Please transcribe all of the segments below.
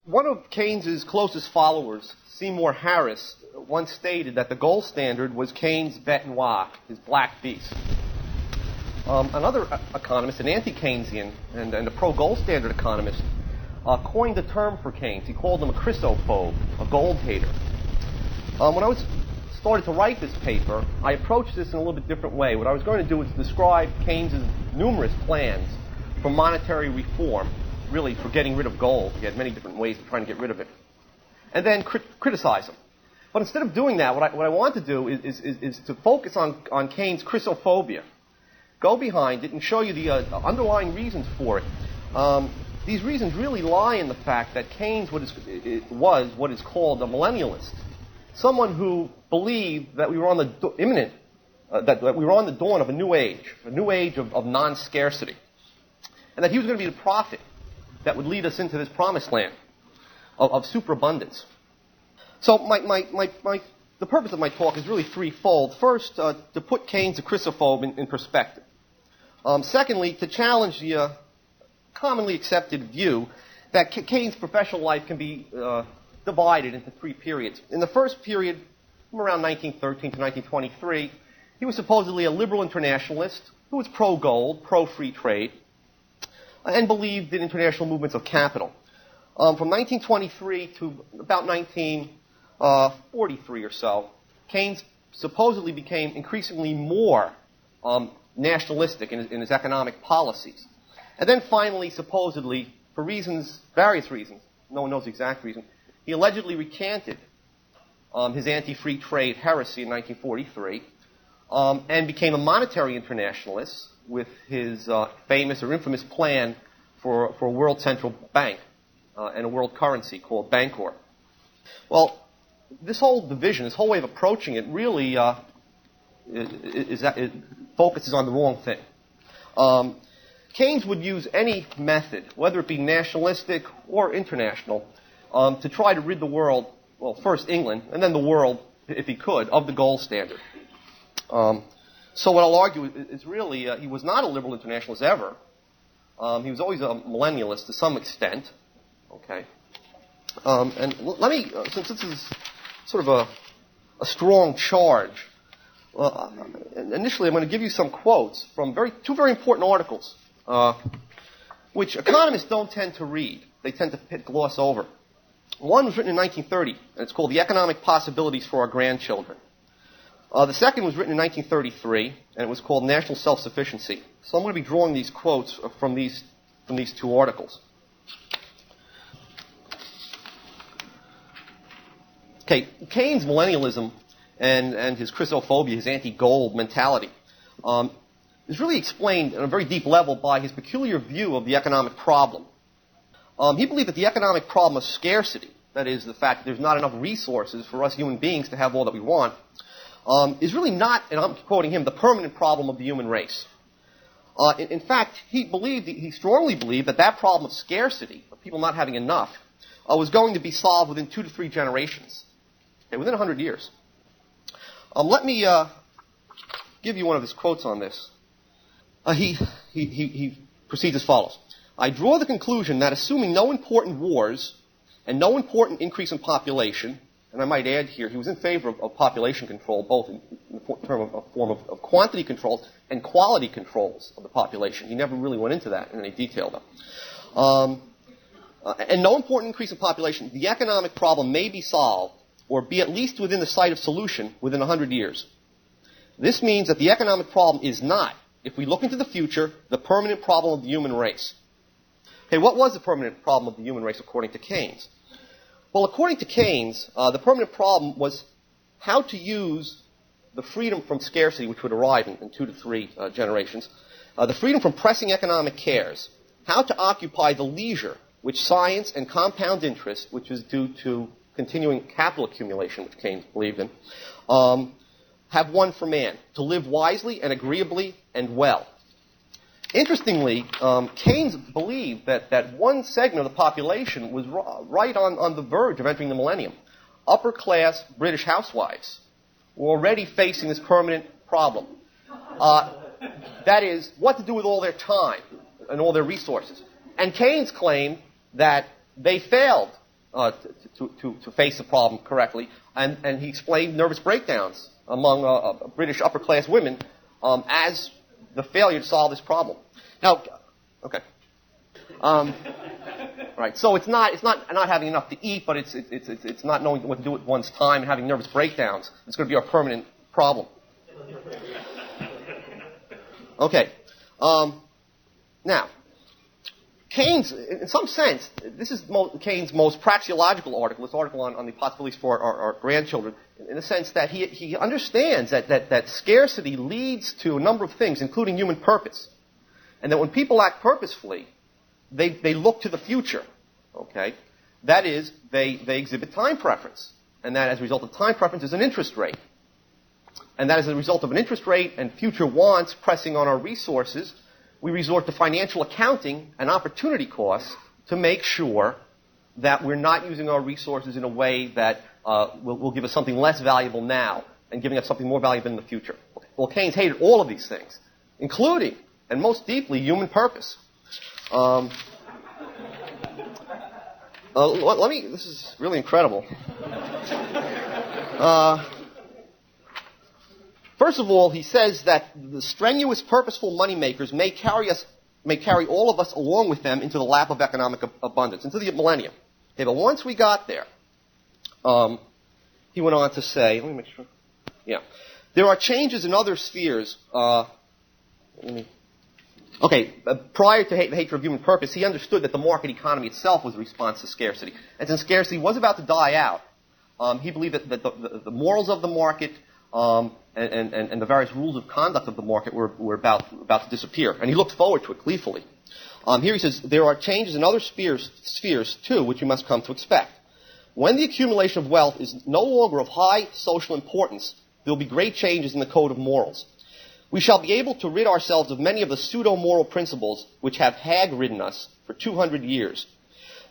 One of Keynes's closest followers, Seymour Harris, once stated that the gold standard was Keynes' bête noire, his black beast. Another economist, an anti-Keynesian and a pro-gold standard economist, coined a term for Keynes. He called him a chrysophobe, a gold hater. When I started to write this paper, I approached this in a little bit different way. What I was going to do was describe Keynes's numerous plans for monetary reform, really for getting rid of gold. He had many different ways of trying to get rid of it. And then criticize him. But instead of doing that, what I want to do is to focus on Keynes' chrysophobia. Go behind it and show you the underlying reasons for it. These reasons really lie in the fact that Keynes was what is called a millennialist. Someone who believed that we were on the that we were on the dawn of a new age of non-scarcity. And that he was going to be the prophet that would lead us into this promised land of superabundance. So the purpose of my talk is really threefold. First, to put Keynes, the chrysophobe, in perspective. Secondly, to challenge the commonly accepted view that Keynes' professional life can be divided into three periods. In the first period, from around 1913 to 1923, he was supposedly a liberal internationalist who was pro-gold, pro-free trade, and believed in international movements of capital. From 1923 to about 1943 or so, Keynes supposedly became increasingly more nationalistic in his economic policies. And then finally, supposedly, for various reasons, no one knows the exact reason, he allegedly recanted his anti-free trade heresy in 1943 and became a monetary internationalist with his famous or infamous plan for a world central bank and a world currency called Bancor. Well, this whole division, this whole way of approaching it really it focuses on the wrong thing. Keynes would use any method, whether it be nationalistic or international, to try to rid the world, well, first England, and then the world, if he could, of the gold standard. So what I'll argue is really he was not a liberal internationalist ever. He was always a millennialist to some extent. Okay. And let me, since this is sort of a strong charge, initially I'm going to give you some quotes from two very important articles, which economists don't tend to read. They tend to gloss over. One was written in 1930, and it's called The Economic Possibilities for Our Grandchildren. The second was written in 1933, and it was called National Self-Sufficiency. So I'm going to be drawing these quotes from these two articles. Okay, Keynes' millennialism and his chryssophobia, his anti-gold mentality, is really explained at a very deep level by his peculiar view of the economic problem. He believed that the economic problem of scarcity, that is, the fact that there's not enough resources for us human beings to have all that we want, is really not, and I'm quoting him, the permanent problem of the human race. In fact, he strongly believed that problem of scarcity, of people not having enough, was going to be solved within 2 to 3 generations, within 100 years. Let me give you one of his quotes on this. He proceeds as follows. I draw the conclusion that assuming no important wars and no important increase in population, and I might add here, he was in favor of population control, both in the form of quantity controls and quality controls of the population. He never really went into that in any detail, though. And no important increase in population, the economic problem may be solved, or be at least within the sight of solution, within 100 years. This means that the economic problem is not, if we look into the future, the permanent problem of the human race. Okay, what was the permanent problem of the human race according to Keynes? Well, according to Keynes, the permanent problem was how to use the freedom from scarcity, which would arrive in 2 to 3 generations, the freedom from pressing economic cares, how to occupy the leisure which science and compound interest, which is due to continuing capital accumulation, which Keynes believed in, have won for man, to live wisely and agreeably and well. Interestingly, Keynes believed that one segment of the population was right on the verge of entering the millennium. Upper-class British housewives were already facing this permanent problem. That is, what to do with all their time and all their resources. And Keynes claimed that they failed to face the problem correctly, and he explained nervous breakdowns among British upper-class women as the failure to solve this problem. Now, okay. Right. So it's not having enough to eat, but it's not knowing what to do with one's time and having nervous breakdowns. It's going to be our permanent problem. Okay. Now, Keynes, in some sense, this is Keynes' most praxeological article. This article on the possibilities for our grandchildren, in the sense that he understands that scarcity leads to a number of things, including human purpose, and that when people act purposefully, they look to the future, okay? That is, they exhibit time preference. And that as a result of time preference is an interest rate. And that as a result of an interest rate and future wants pressing on our resources, we resort to financial accounting and opportunity costs to make sure that we're not using our resources in a way that will give us something less valuable now and giving us something more valuable in the future. Well, Keynes hated all of these things, including, and most deeply, human purpose. This is really incredible. First of all, he says that the strenuous, purposeful moneymakers may carry all of us along with them into the lap of economic abundance, into the millennium. Okay, but once we got there, he went on to say, let me make sure. Yeah. There are changes in other spheres. Prior to the hatred of human purpose, he understood that the market economy itself was a response to scarcity. And since scarcity was about to die out, he believed that the morals of the market and the various rules of conduct of the market were about to disappear. And he looked forward to it gleefully. Here he says, there are changes in other spheres, too, which you must come to expect. When the accumulation of wealth is no longer of high social importance, there will be great changes in the code of morals. We shall be able to rid ourselves of many of the pseudo-moral principles which have hag-ridden us for 200 years,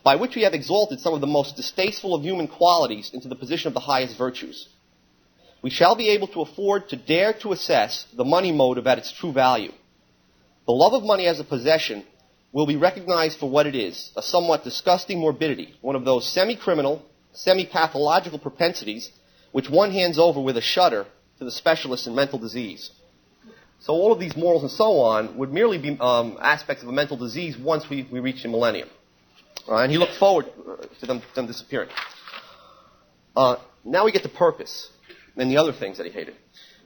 by which we have exalted some of the most distasteful of human qualities into the position of the highest virtues. We shall be able to afford to dare to assess the money motive at its true value. The love of money as a possession will be recognized for what it is, a somewhat disgusting morbidity, one of those semi-criminal, semi-pathological propensities which one hands over with a shudder to the specialists in mental disease. So all of these morals and so on would merely be aspects of a mental disease once we reach the millennium. And he looked forward to them disappearing. Now we get to purpose and the other things that he hated.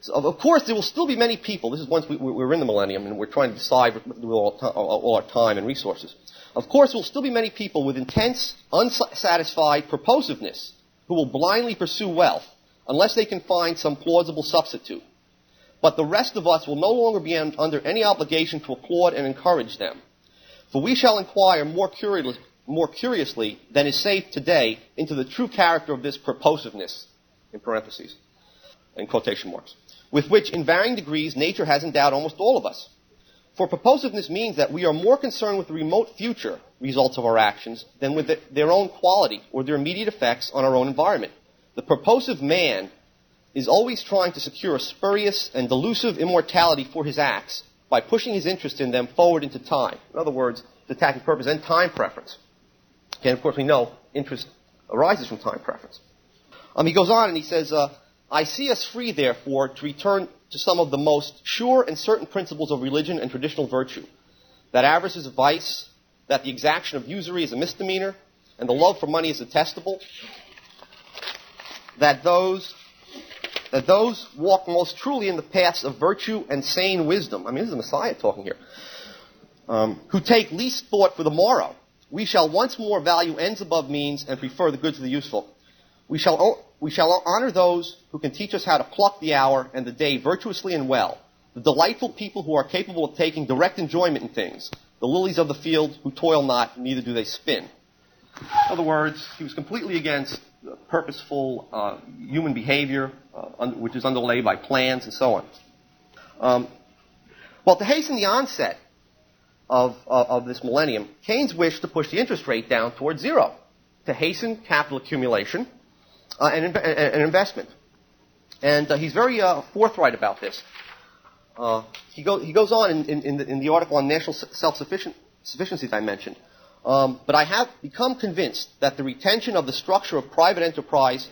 So, of course, there will still be many people. This is once we're in the millennium and we're trying to decide what to do with all our time and resources. Of course, there will still be many people with intense, unsatisfied purposiveness who will blindly pursue wealth unless they can find some plausible substitute. But the rest of us will no longer be under any obligation to applaud and encourage them. For we shall inquire more curiously than is safe today into the true character of this purposiveness, in parentheses, in quotation marks, with which in varying degrees nature has endowed almost all of us. For purposiveness means that we are more concerned with the remote future results of our actions than with their own quality or their immediate effects on our own environment. The purposive man is always trying to secure a spurious and delusive immortality for his acts by pushing his interest in them forward into time. In other words, attacking purpose and time preference. And of course we know interest arises from time preference. He goes on and he says, I see us free, therefore, to return to some of the most sure and certain principles of religion and traditional virtue. That avarice is a vice, that the exaction of usury is a misdemeanor, and the love for money is detestable. That those walk most truly in the paths of virtue and sane wisdom. I mean, this is the Messiah talking here. Who take least thought for the morrow. We shall once more value ends above means and prefer the good to the useful. We shall honor those who can teach us how to pluck the hour and the day virtuously and well. The delightful people who are capable of taking direct enjoyment in things. The lilies of the field who toil not, neither do they spin. In other words, he was completely against purposeful human behavior, which is underlaid by plans and so on. Well, to hasten the onset of this millennium, Keynes wished to push the interest rate down towards zero, to hasten capital accumulation and investment. And he's very forthright about this. He goes on in the article on national self-sufficiency that I mentioned. But I have become convinced that the retention of the structure of private enterprise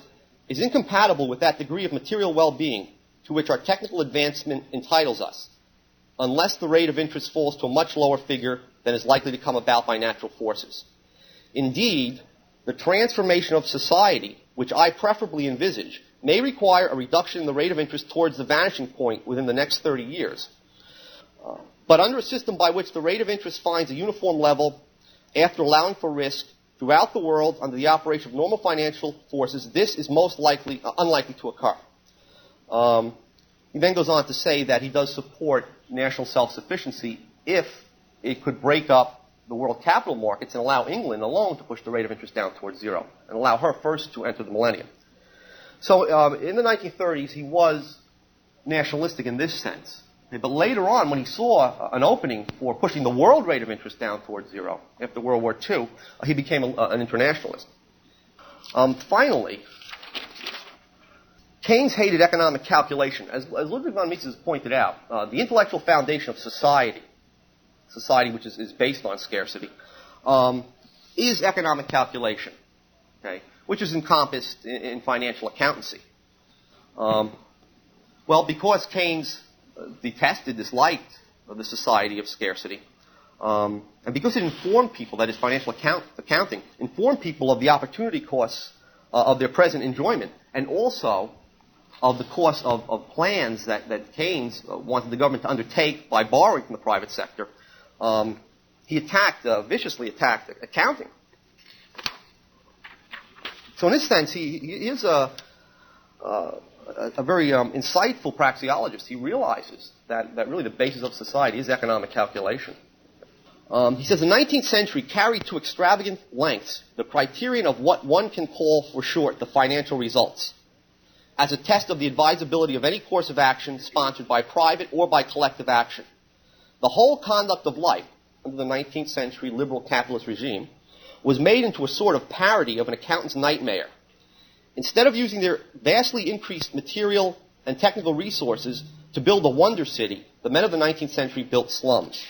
is incompatible with that degree of material well-being to which our technical advancement entitles us, unless the rate of interest falls to a much lower figure than is likely to come about by natural forces. Indeed, the transformation of society, which I preferably envisage, may require a reduction in the rate of interest towards the vanishing point within the next 30 years. But under a system by which the rate of interest finds a uniform level after allowing for risk throughout the world under the operation of normal financial forces, this is most unlikely to occur. He then goes on to say that he does support national self-sufficiency if it could break up the world capital markets and allow England alone to push the rate of interest down towards zero and allow her first to enter the millennium. So in the 1930s, he was nationalistic in this sense. But later on, when he saw an opening for pushing the world rate of interest down towards zero after World War II, he became an internationalist. Finally, Keynes hated economic calculation. As Ludwig von Mises pointed out, the intellectual foundation of society which is based on scarcity, is economic calculation, okay, which is encompassed in financial accountancy. Well, because Keynes disliked the society of scarcity, and because it informed people, that is financial accounting, informed people of the opportunity costs of their present enjoyment, and also of the cost of plans that Keynes wanted the government to undertake by borrowing from the private sector, he viciously attacked accounting. So in this sense, he is a very insightful praxeologist. He realizes that really the basis of society is economic calculation. He says the 19th century carried to extravagant lengths the criterion of what one can call, for short, the financial results, as a test of the advisability of any course of action sponsored by private or by collective action. The whole conduct of life under the 19th century liberal capitalist regime was made into a sort of parody of an accountant's nightmare. Instead of using their vastly increased material and technical resources to build a wonder city, the men of the 19th century built slums.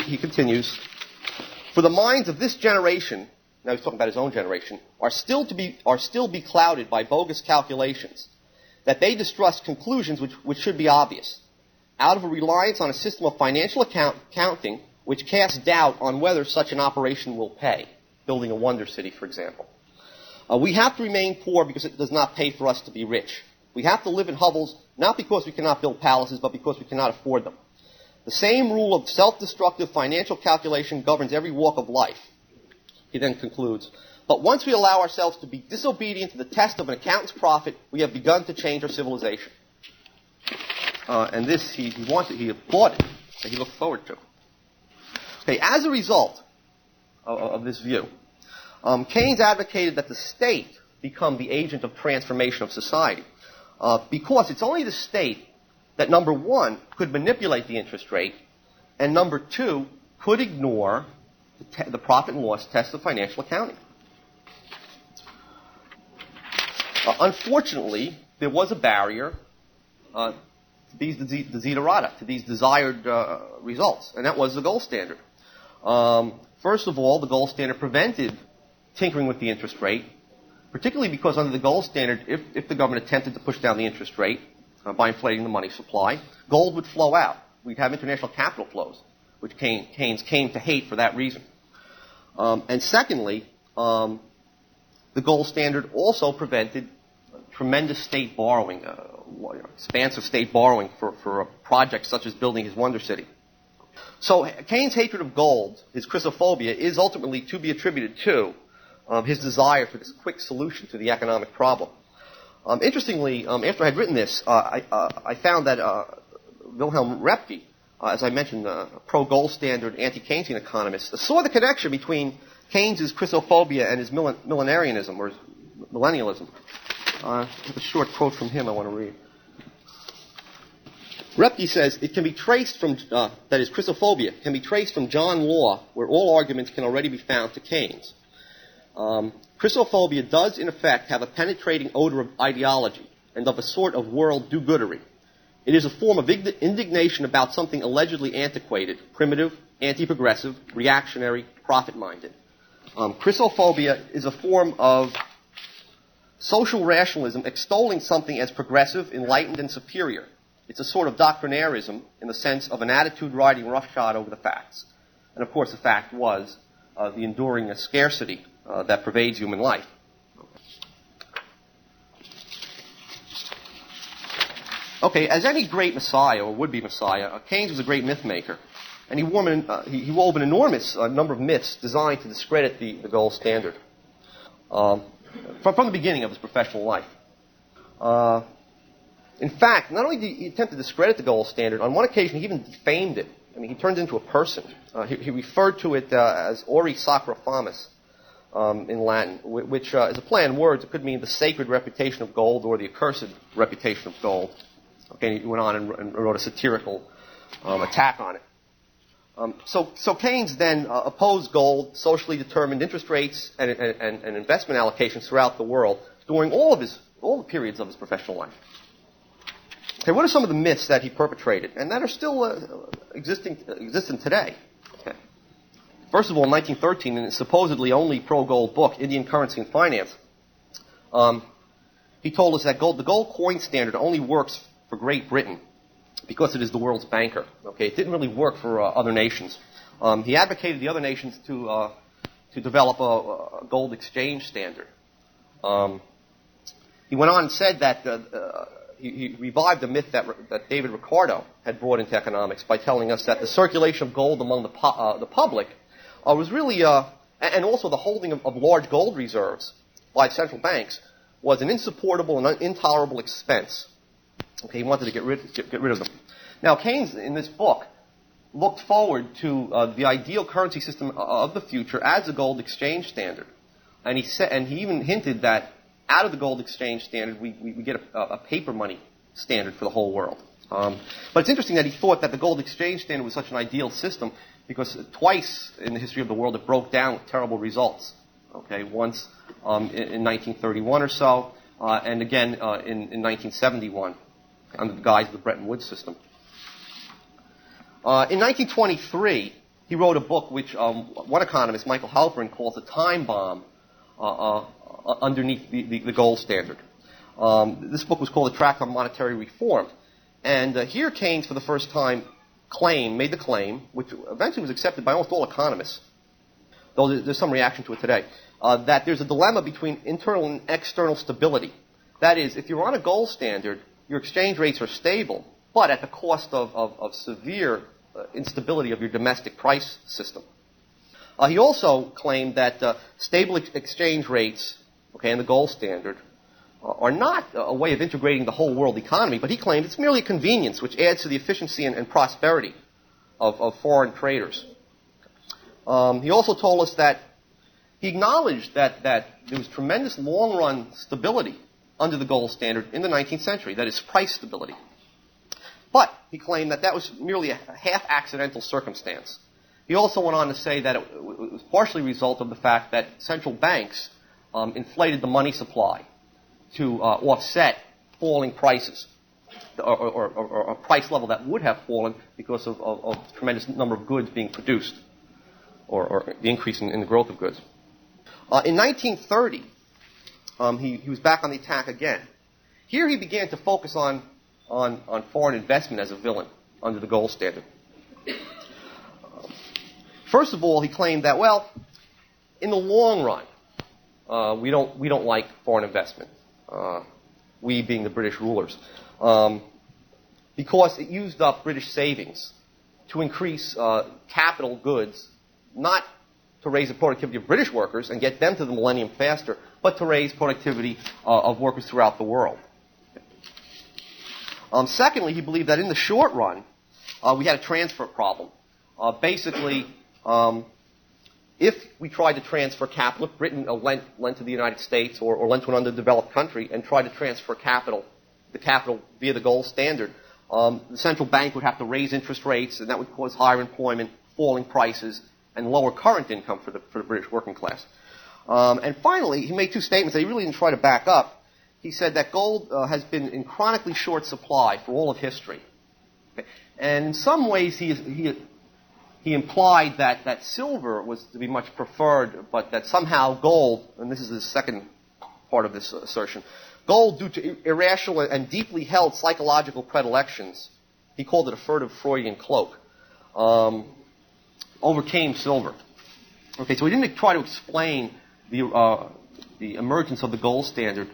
He continues, for the minds of this generation, now he's talking about his own generation, are still be clouded by bogus calculations, that they distrust conclusions which should be obvious, out of a reliance on a system of financial accounting which casts doubt on whether such an operation will pay, building a wonder city, for example. We have to remain poor because it does not pay for us to be rich. We have to live in hovels not because we cannot build palaces, but because we cannot afford them. The same rule of self-destructive financial calculation governs every walk of life. He then concludes, but once we allow ourselves to be disobedient to the test of an accountant's profit, we have begun to change our civilization. And this he applauded, and he looked forward to. Okay, as a result of this view, Keynes advocated that the state become the agent of transformation of society, because it's only the state that, number one, could manipulate the interest rate, and number two, could ignore the profit and loss test of financial accounting. Unfortunately, there was a barrier to these desiderata, to these desired results, and that was the gold standard. First of all, the gold standard prevented tinkering with the interest rate, particularly because under the gold standard, if the government attempted to push down the interest rate by inflating the money supply, gold would flow out. We'd have international capital flows, which Keynes came to hate for that reason. And secondly, the gold standard also prevented tremendous state borrowing, expansive state borrowing for a project such as building his wonder city. So Keynes' hatred of gold, his chrysophobia, is ultimately to be attributed to his desire for this quick solution to the economic problem. Interestingly, after I had written this, I found that Wilhelm Röpke, as I mentioned, a pro-gold standard, anti-Keynesian economist, saw the connection between Keynes' chrysophobia and his millenarianism, or his millennialism. I have a short quote from him I want to read. Röpke says, it can be traced from, that is, chrysophobia, can be traced from John Law, where all arguments can already be found to Keynes. Chrysophobia does, in effect, have a penetrating odor of ideology and of a sort of world do-goodery. It is a form of indignation about something allegedly antiquated, primitive, anti-progressive, reactionary, profit-minded. Christophobia is a form of social rationalism extolling something as progressive, enlightened, and superior. It's a sort of doctrinarism in the sense of an attitude riding roughshod over the facts. And of course, the fact was the enduring scarcity that pervades human life. Okay, as any great messiah or would-be messiah, Keynes was a great myth maker. And he wove an enormous number of myths designed to discredit the gold standard from the beginning of his professional life. In fact, not only did he attempt to discredit the gold standard, on one occasion he even defamed it. I mean, he turned into a person. He referred to it as ori sacra fames in Latin, which is a play on words. It could mean the sacred reputation of gold or the accursed reputation of gold. Okay, he went on and wrote a satirical attack on it. So Keynes then opposed gold, socially determined interest rates, and investment allocations throughout the world during all the periods of his professional life. Okay, what are some of the myths that he perpetrated and that are still existent today? Okay. First of all, in 1913, in his supposedly only pro-gold book, Indian Currency and Finance, he told us that the gold coin standard only works for Great Britain because it is the world's banker. Okay, it didn't really work for other nations. He advocated the other nations to develop a gold exchange standard. He went on and said that he revived the myth that David Ricardo had brought into economics by telling us that the circulation of gold among the public was really, and also the holding of large gold reserves by central banks, was an insupportable and intolerable expense. Okay, he wanted to get rid of them. Now, Keynes, in this book, looked forward to the ideal currency system of the future as a gold exchange standard, and he even hinted that out of the gold exchange standard, we get a paper money standard for the whole world. But it's interesting that he thought that the gold exchange standard was such an ideal system because twice in the history of the world it broke down with terrible results. Okay, once in 1931 or so, and again in 1971 under the guise of the Bretton Woods system. In 1923, he wrote a book which one economist, Michael Halperin, calls a time bomb underneath the gold standard. This book was called A Tract on Monetary Reform. And here Keynes, for the first time, made the claim, which eventually was accepted by almost all economists, though there's some reaction to it today, that there's a dilemma between internal and external stability. That is, if you're on a gold standard, your exchange rates are stable, but at the cost of severe instability of your domestic price system. He also claimed that stable exchange rates, and the gold standard, are not a way of integrating the whole world economy, but he claimed it's merely a convenience which adds to the efficiency and prosperity of foreign traders. He also told us that he acknowledged that there was tremendous long-run stability under the gold standard in the 19th century, that is, price stability. But he claimed that was merely a half-accidental circumstance. He also went on to say that it was partially a result of the fact that central banks inflated the money supply to offset falling prices, or a price level that would have fallen because of the tremendous number of goods being produced, or the increase in the growth of goods. In 1930, he was back on the attack again. Here he began to focus on foreign investment as a villain under the gold standard. First of all, he claimed that, in the long run, we don't like foreign investment. We being the British rulers, because it used up British savings to increase capital goods, not to raise the productivity of British workers and get them to the millennium faster, but to raise productivity of workers throughout the world. Secondly, he believed that in the short run, we had a transfer problem. Basically, if we tried to transfer capital, if Britain lent to the United States or lent to an underdeveloped country and tried to transfer the capital via the gold standard, the central bank would have to raise interest rates, and that would cause higher employment, falling prices, and lower current income for the British working class. And finally, he made two statements that he really didn't try to back up. He said that gold has been in chronically short supply for all of history. Okay? And in some ways, he he implied that silver was to be much preferred, but that somehow gold, and this is the second part of this assertion, gold, due to irrational and deeply held psychological predilections, he called it a furtive Freudian cloak, overcame silver. Okay, so he didn't try to explain the emergence of the gold standard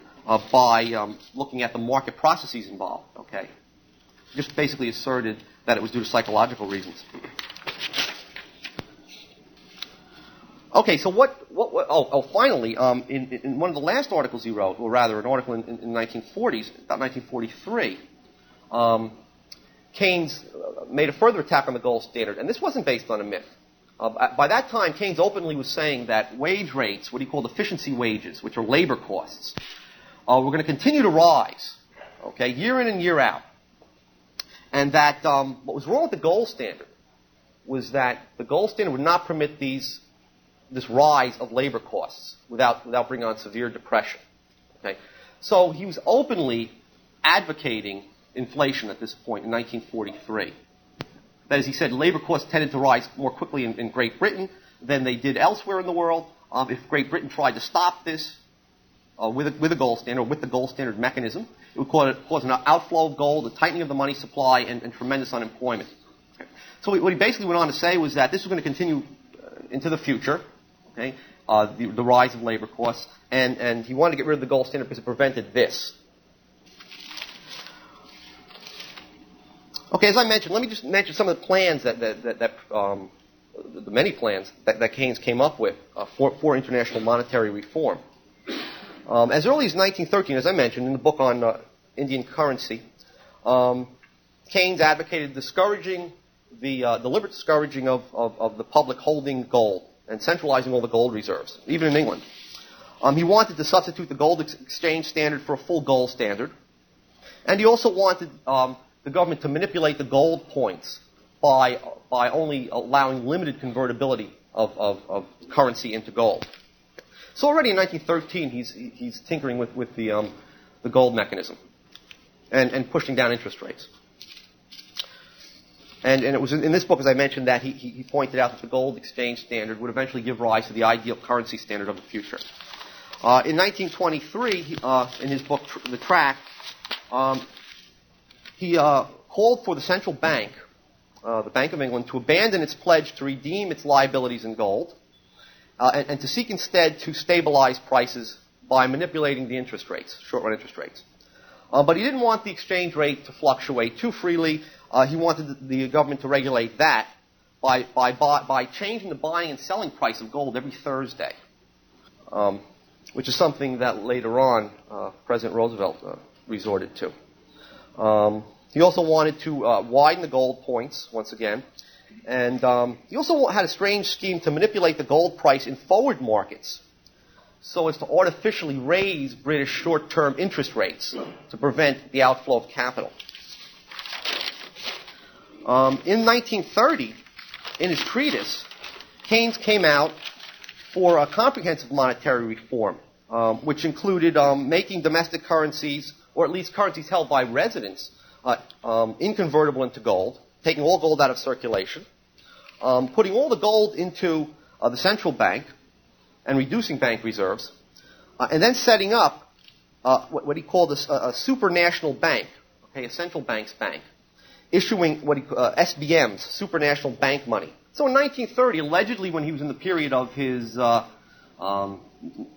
by looking at the market processes involved. Okay, just basically asserted that it was due to psychological reasons. Okay, so finally, in one of the last articles he wrote, or rather an article in the 1940s, about 1943, Keynes made a further attack on the gold standard, and this wasn't based on a myth. By that time, Keynes openly was saying that wage rates, what he called efficiency wages, which are labor costs, were going to continue to rise, okay, year in and year out. And that what was wrong with the gold standard was that the gold standard would not permit this rise of labor costs without bringing on severe depression. Okay? So he was openly advocating inflation at this point in 1943. That is, he said labor costs tended to rise more quickly in Great Britain than they did elsewhere in the world. If Great Britain tried to stop this with a gold standard, or with the gold standard mechanism, it would cause an outflow of gold, a tightening of the money supply, and tremendous unemployment. Okay. So what he basically went on to say was that this was going to continue into the future, okay, the rise of labor costs, and he wanted to get rid of the gold standard because it prevented this. Okay, as I mentioned, let me just mention some of the plans the many plans that Keynes came up with for international monetary reform. As early as 1913, as I mentioned, in the book on Indian currency, Keynes advocated discouraging the deliberate discouraging of the public holding gold and centralizing all the gold reserves, even in England. He wanted to substitute the gold exchange standard for a full gold standard, and he also wanted the government to manipulate the gold points by only allowing limited convertibility of currency into gold. So already in 1913, he's tinkering with the gold mechanism and pushing down interest rates. And it was in this book, as I mentioned, that he pointed out that the gold exchange standard would eventually give rise to the ideal currency standard of the future. In 1923, in his book, The Tract, he called for the central bank, the Bank of England, to abandon its pledge to redeem its liabilities in gold and to seek instead to stabilize prices by manipulating the interest rates, short-run interest rates. But he didn't want the exchange rate to fluctuate too freely. He wanted the government to regulate that by changing the buying and selling price of gold every Thursday, which is something that later on President Roosevelt resorted to. He also wanted to widen the gold points once again, and he also had a strange scheme to manipulate the gold price in forward markets so as to artificially raise British short-term interest rates to prevent the outflow of capital. In 1930, in his treatise, Keynes came out for a comprehensive monetary reform, which included making domestic currencies, or at least currencies held by residents, inconvertible into gold, taking all gold out of circulation, putting all the gold into the central bank, and reducing bank reserves, and then setting up what he called a supranational bank, okay, a central bank's bank, issuing what he SBMs, supranational bank money. So in 1930, allegedly when he was in the period of his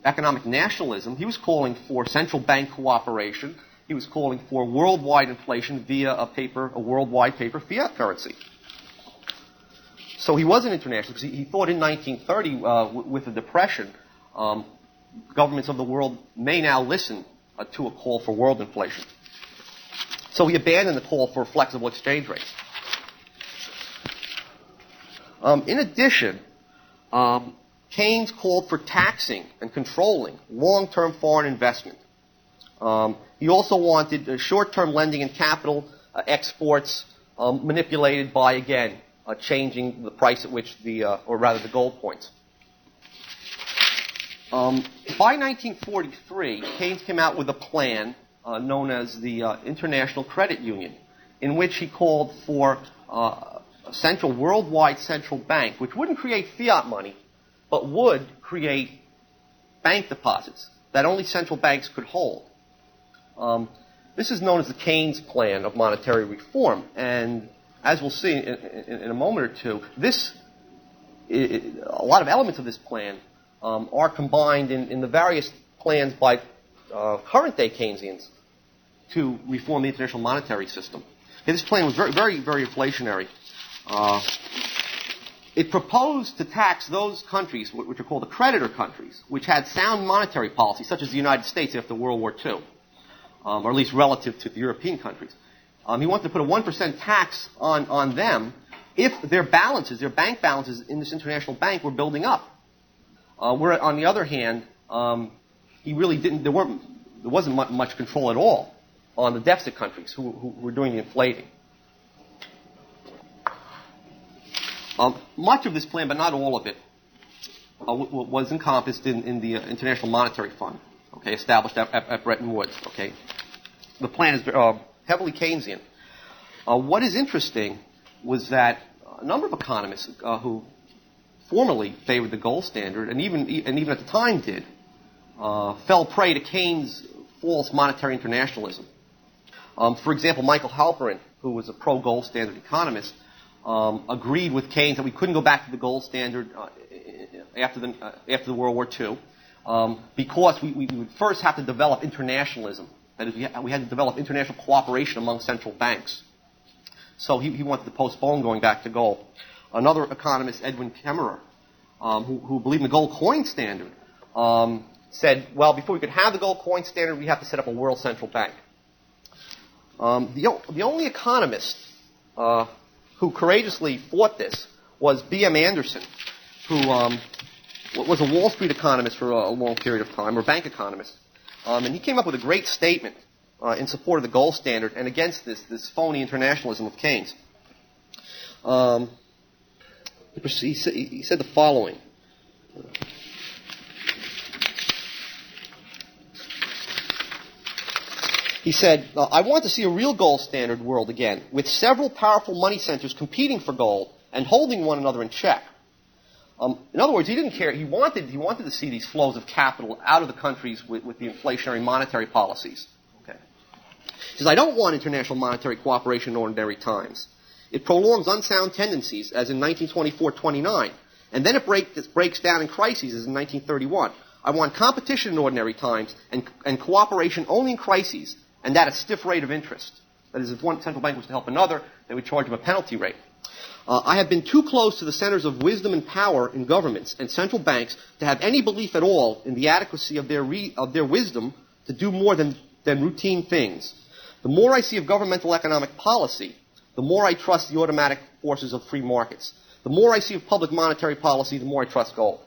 economic nationalism, he was calling for central bank cooperation. He was calling for worldwide inflation via a worldwide paper fiat currency. So he was an internationalist because he thought in 1930, with the Depression, governments of the world may now listen to a call for world inflation. So he abandoned the call for flexible exchange rates. In addition, Keynes called for taxing and controlling long-term foreign investment. He also wanted short-term lending and capital exports manipulated by, again, changing the price at which the gold points. By 1943, Keynes came out with a plan known as the International Credit Union, in which he called for a worldwide central bank, which wouldn't create fiat money, but would create bank deposits that only central banks could hold. This is known as the Keynes plan of monetary reform, and as we'll see in a moment or two, a lot of elements of this plan are combined in the various plans by current-day Keynesians to reform the international monetary system. Okay, this plan was very, very, very inflationary. It proposed to tax those countries, which are called the creditor countries, which had sound monetary policy, such as the United States after World War II, or at least relative to the European countries. He wanted to put a 1% tax on them if their balances, their bank balances in this international bank were building up. Where, on the other hand, he really didn't. There wasn't much control at all on the deficit countries who were doing the inflating. Much of this plan, but not all of it, was encompassed in the International Monetary Fund, okay, established at Bretton Woods. Okay, the plan is heavily Keynesian. What is interesting was that a number of economists who formerly favored the gold standard, and even at the time did, fell prey to Keynes' false monetary internationalism. For example, Michael Halperin, who was a pro-gold standard economist, agreed with Keynes that we couldn't go back to the gold standard after the World War II because we would first have to develop internationalism. That is, we had to develop international cooperation among central banks. So he wanted to postpone going back to gold. Another economist, Edwin Kemmerer, who believed in the gold coin standard, said, well, before we could have the gold coin standard, we have to set up a world central bank. The only economist who courageously fought this was B.M. Anderson, who was a Wall Street economist for a long period of time, or bank economist. And he came up with a great statement in support of the gold standard and against this phony internationalism of Keynes. He said the following. He said, I want to see a real gold standard world again, with several powerful money centers competing for gold and holding one another in check. In other words, he didn't care. He wanted to see these flows of capital out of the countries with the inflationary monetary policies. Okay. He says, I don't want international monetary cooperation in ordinary times. It prolongs unsound tendencies, as in 1924-29, and then it breaks down in crises, as in 1931. I want competition in ordinary times and cooperation only in crises, and at a stiff rate of interest. That is, if one central bank was to help another, they would charge them a penalty rate. I have been too close to the centers of wisdom and power in governments and central banks to have any belief at all in the adequacy of their wisdom to do more than routine things. The more I see of governmental economic policy, the more I trust the automatic forces of free markets. The more I see of public monetary policy, the more I trust gold.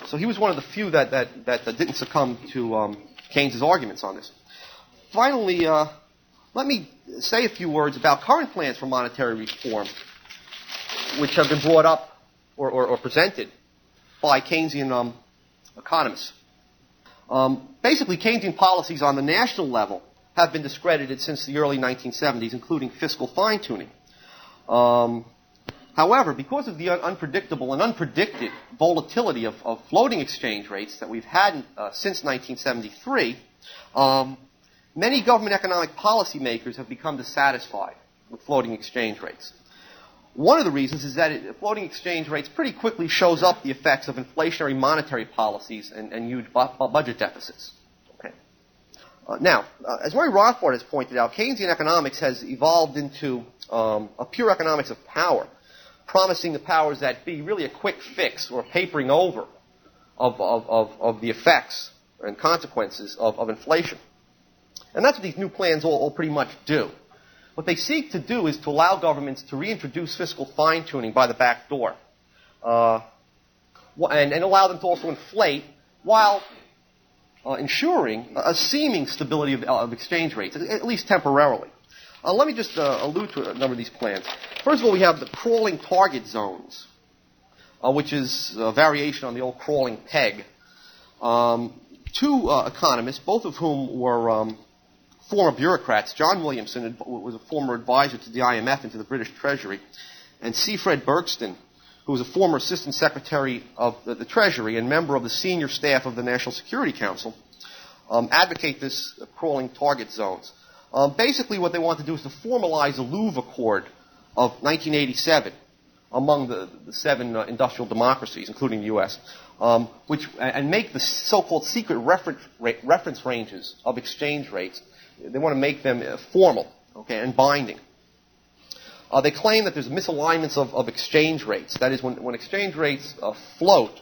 So he was one of the few that didn't succumb to Keynes' arguments on this. Finally, let me say a few words about current plans for monetary reform, which have been brought up or presented by Keynesian economists. Basically, Keynesian policies on the national level have been discredited since the early 1970s, including fiscal fine-tuning. However, because of the unpredictable and unpredicted volatility of floating exchange rates that we've had since 1973, many government economic policymakers have become dissatisfied with floating exchange rates. One of the reasons is that floating exchange rates pretty quickly shows up the effects of inflationary monetary policies and huge budget deficits. Okay. Now, as Murray Rothbard has pointed out, Keynesian economics has evolved into a pure economics of power, promising the powers that be really a quick fix or a papering over of the effects and consequences of inflation. And that's what these new plans all pretty much do. What they seek to do is to allow governments to reintroduce fiscal fine-tuning by the back door and allow them to also inflate while ensuring a seeming stability of exchange rates, at least temporarily. Let me just allude to a number of these plans. First of all, we have the crawling target zones, which is a variation on the old crawling peg. Two economists, both of whom were former bureaucrats. John Williamson was a former advisor to the IMF and to the British Treasury, and C. Fred Bergston, who was a former assistant secretary of the Treasury and member of the senior staff of the National Security Council, advocate this crawling target zones. Basically, what they want to do is to formalize the Louvre Accord of 1987 among the 7 industrial democracies, including the U.S., and make the so-called secret reference ranges of exchange rates. They want to make them formal, okay, and binding. They claim that there's misalignments of exchange rates. That is, when exchange rates float,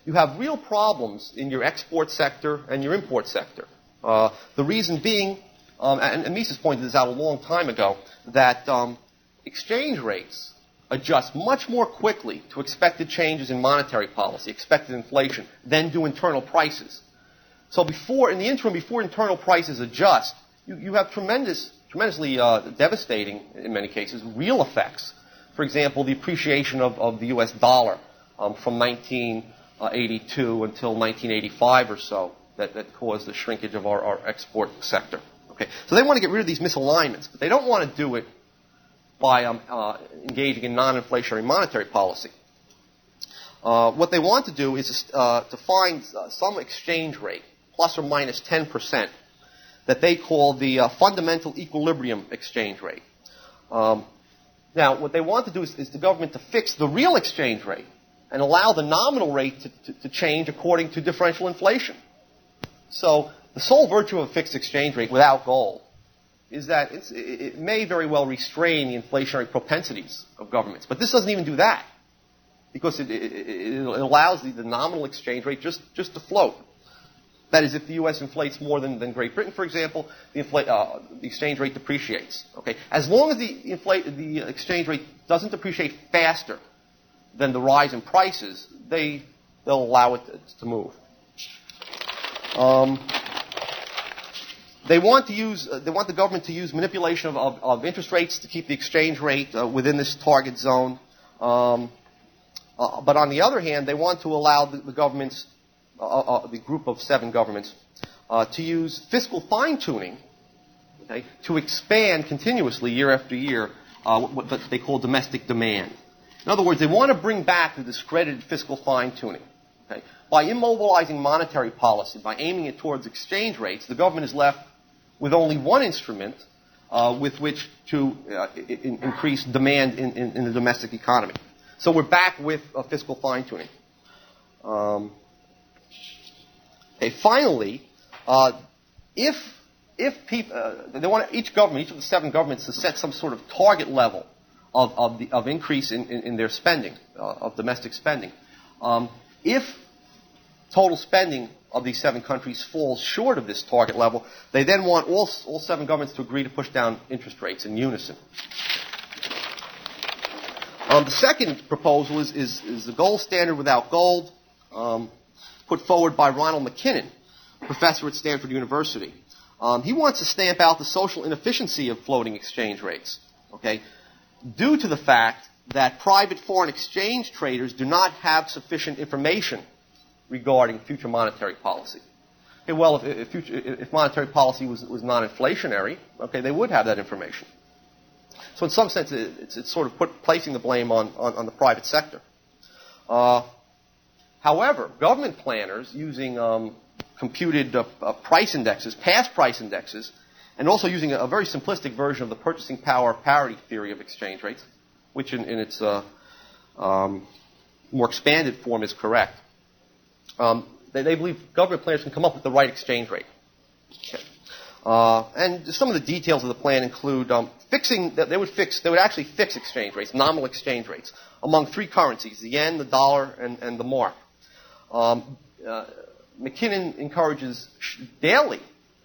you have real problems in your export sector and your import sector. The reason being, and Mises pointed this out a long time ago, that exchange rates adjust much more quickly to expected changes in monetary policy, expected inflation, than do internal prices. So in the interim, before internal prices adjust, you have tremendously devastating, in many cases, real effects. For example, the appreciation of the U.S. dollar from 1982 until 1985 or so that caused the shrinkage of our export sector. Okay, so they want to get rid of these misalignments, but they don't want to do it by engaging in non-inflationary monetary policy. What they want to do is to find some exchange rate, plus or minus 10%, that they call the fundamental equilibrium exchange rate. Now, what they want to do is the government to fix the real exchange rate and allow the nominal rate to change according to differential inflation. So the sole virtue of a fixed exchange rate without gold is that it may very well restrain the inflationary propensities of governments. But this doesn't even do that, because it allows the nominal exchange rate just to float. That is, if the U.S. inflates more than Great Britain, for example, the exchange rate depreciates. Okay, as long as the exchange rate doesn't depreciate faster than the rise in prices, they'll allow it to move. They want the government to use manipulation of interest rates to keep the exchange rate within this target zone. But on the other hand, they want to allow the governments, the group of 7 governments, to use fiscal fine-tuning, okay, to expand continuously year after year what they call domestic demand. In other words, they want to bring back the discredited fiscal fine-tuning. Okay? By immobilizing monetary policy, by aiming it towards exchange rates, the government is left with only one instrument with which to increase demand in the domestic economy. So we're back with fiscal fine-tuning. Finally, if people, they want each of the 7 governments to set some sort of target level of increase in their spending, of domestic spending. If total spending of these 7 countries falls short of this target level, they then want all 7 governments to agree to push down interest rates in unison. The second proposal is the gold standard without gold, put forward by Ronald McKinnon, professor at Stanford University. He wants to stamp out the social inefficiency of floating exchange rates, okay, due to the fact that private foreign exchange traders do not have sufficient information regarding future monetary policy. Okay, well, if monetary policy was non-inflationary, okay, they would have that information. So in some sense, it's sort of placing the blame on the private sector. However, government planners using computed price indexes, past price indexes, and also using a very simplistic version of the purchasing power parity theory of exchange rates, which in its more expanded form is correct. They believe government planners can come up with the right exchange rate. Okay. And some of the details of the plan include they would actually fix exchange rates, nominal exchange rates, among 3 currencies: the yen, the dollar, and the mark. McKinnon encourages daily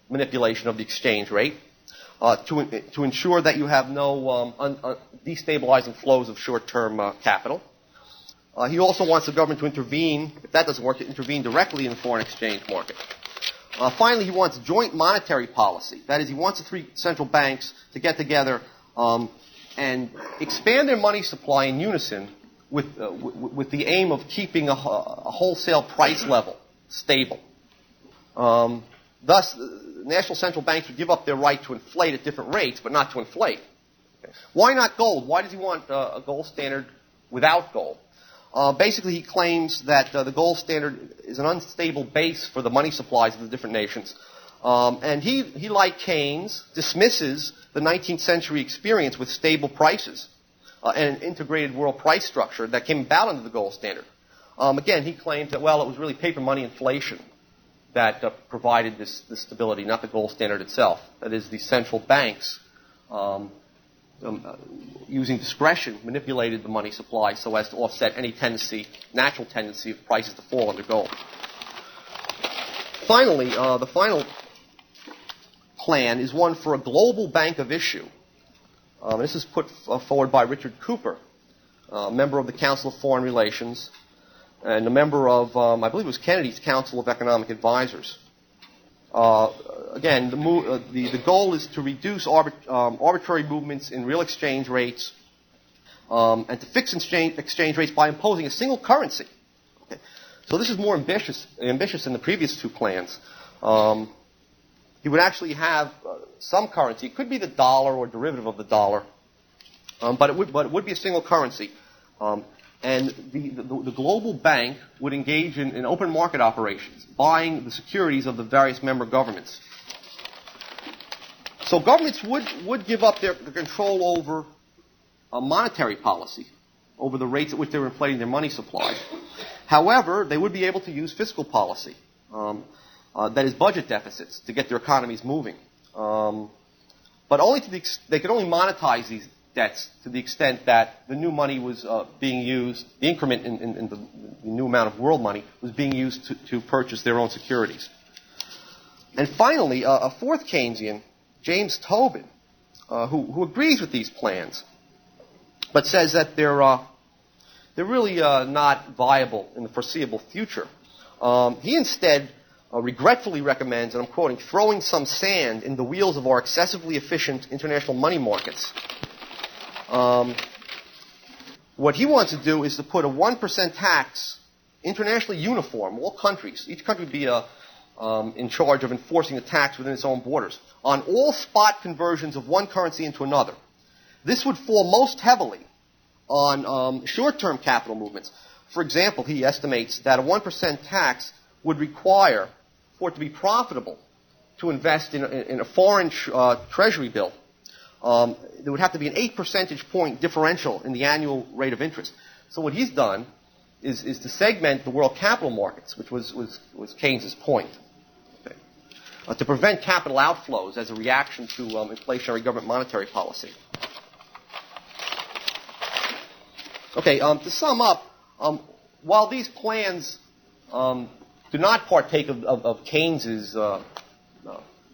manipulation of the exchange rate to ensure that you have no destabilizing flows of short-term capital. He also wants the government to intervene, if that doesn't work, to intervene directly in the foreign exchange market. Finally, he wants joint monetary policy. That is, he wants the 3 central banks to get together and expand their money supply in unison with the aim of keeping a wholesale price level stable. Thus, national central banks would give up their right to inflate at different rates, but not to inflate. Okay. Why not gold? Why does he want a gold standard without gold? Basically, he claims that the gold standard is an unstable base for the money supplies of the different nations. And he, like Keynes, dismisses the 19th century experience with stable prices and an integrated world price structure that came about under the gold standard. Again, he claims that, well, it was really paper money inflation that provided this stability, not the gold standard itself. That is, the central banks, using discretion, manipulated the money supply so as to offset any natural tendency of prices to fall under gold. Finally, the final plan is one for a global bank of issue. This is put forward by Richard Cooper, a member of the Council of Foreign Relations, and a member of, I believe it was Kennedy's Council of Economic Advisors. Again, the goal is to reduce arbitrary movements in real exchange rates and to fix exchange rates by imposing a single currency. Okay. So this is more ambitious than the previous two plans. He would actually have some currency. It could be the dollar or derivative of the dollar, but it would be a single currency. And the global bank would engage in open market operations, buying the securities of the various member governments. So governments would give up their control over monetary policy, over the rates at which they were inflating their money supplies. However, they would be able to use fiscal policy, that is budget deficits, to get their economies moving. But only they could only monetize these debts to the extent that the new money was being used, the increment in the new amount of world money was being used to purchase their own securities. And finally, a fourth Keynesian, James Tobin, who agrees with these plans, but says that they're really not viable in the foreseeable future. He instead regretfully recommends, and I'm quoting, throwing some sand in the wheels of our excessively efficient international money markets. What he wants to do is to put a 1% tax, internationally uniform, all countries. Each country would be in charge of enforcing the tax within its own borders, on all spot conversions of one currency into another. This would fall most heavily on short-term capital movements. For example, he estimates that a 1% tax would require, for it to be profitable, to invest in a foreign treasury bill. There would have to be an 8 percentage point differential in the annual rate of interest. So what he's done is to segment the world capital markets, which was Keynes's point, okay, to prevent capital outflows as a reaction to inflationary government monetary policy. Okay, to sum up, while these plans do not partake of Keynes's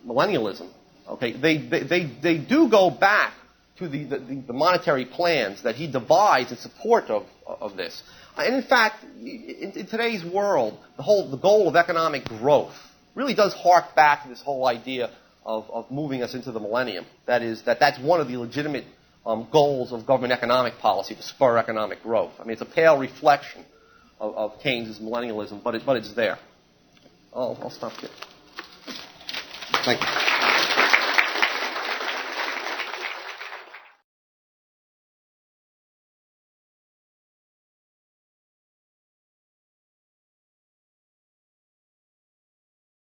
millennialism, okay, they do go back to the monetary plans that he devised in support of this. And in fact, in today's world, the goal of economic growth really does hark back to this whole idea of moving us into the millennium. That's one of the legitimate goals of government economic policy, to spur economic growth. I mean, it's a pale reflection of Keynes's millennialism, but it's there. I'll stop here. Thank you.